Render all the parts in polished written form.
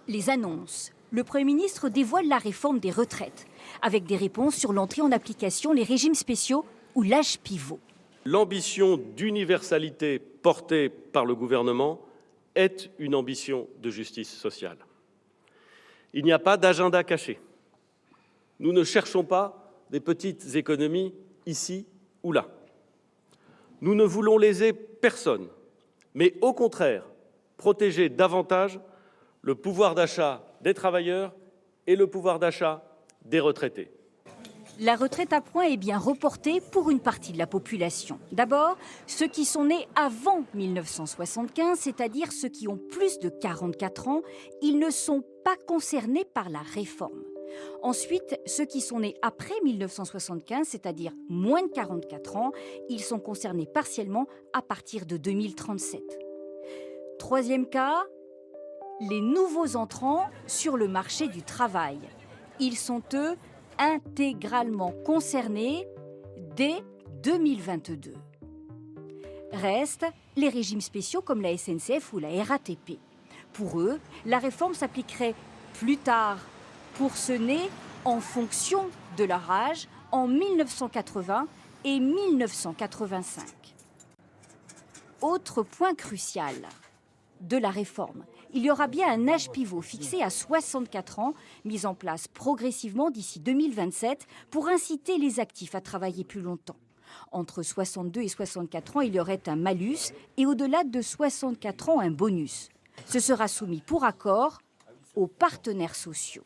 Les annonces. Le Premier ministre dévoile la réforme des retraites, avec des réponses sur l'entrée en application, les régimes spéciaux ou l'âge pivot. L'ambition d'universalité portée par le gouvernement est une ambition de justice sociale. Il n'y a pas d'agenda caché. Nous ne cherchons pas des petites économies ici ou là. Nous ne voulons léser personne, mais au contraire, protéger davantage le pouvoir d'achat des travailleurs et le pouvoir d'achat des retraités. La retraite à points est bien reportée pour une partie de la population. D'abord, ceux qui sont nés avant 1975, c'est-à-dire ceux qui ont plus de 44 ans, ils ne sont pas concernés par la réforme. Ensuite, ceux qui sont nés après 1975, c'est-à-dire moins de 44 ans, ils sont concernés partiellement à partir de 2037. Troisième cas, les nouveaux entrants sur le marché du travail. Ils sont, eux, intégralement concernés dès 2022. Restent les régimes spéciaux comme la SNCF ou la RATP. Pour eux, la réforme s'appliquerait plus tard pour ceux nés en fonction de leur âge en 1980 et 1985. Autre point crucial de la réforme, il y aura bien un âge pivot fixé à 64 ans, mis en place progressivement d'ici 2027 pour inciter les actifs à travailler plus longtemps. Entre 62 et 64 ans, il y aurait un malus et au-delà de 64 ans, un bonus. Ce sera soumis pour accord aux partenaires sociaux.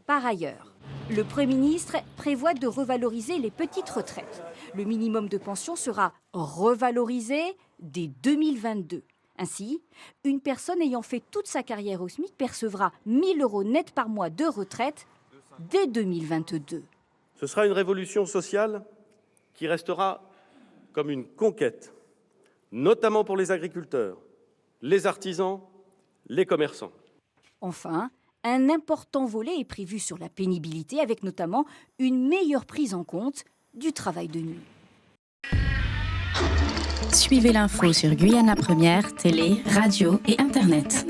Par ailleurs, le Premier ministre prévoit de revaloriser les petites retraites. Le minimum de pension sera revalorisé dès 2022. Ainsi, une personne ayant fait toute sa carrière au SMIC percevra 1 000 € net par mois de retraite dès 2022. Ce sera une révolution sociale qui restera comme une conquête, notamment pour les agriculteurs, les artisans, les commerçants. Enfin, un important volet est prévu sur la pénibilité, avec notamment une meilleure prise en compte du travail de nuit. Suivez l'info sur Guyana Première, télé, radio et Internet.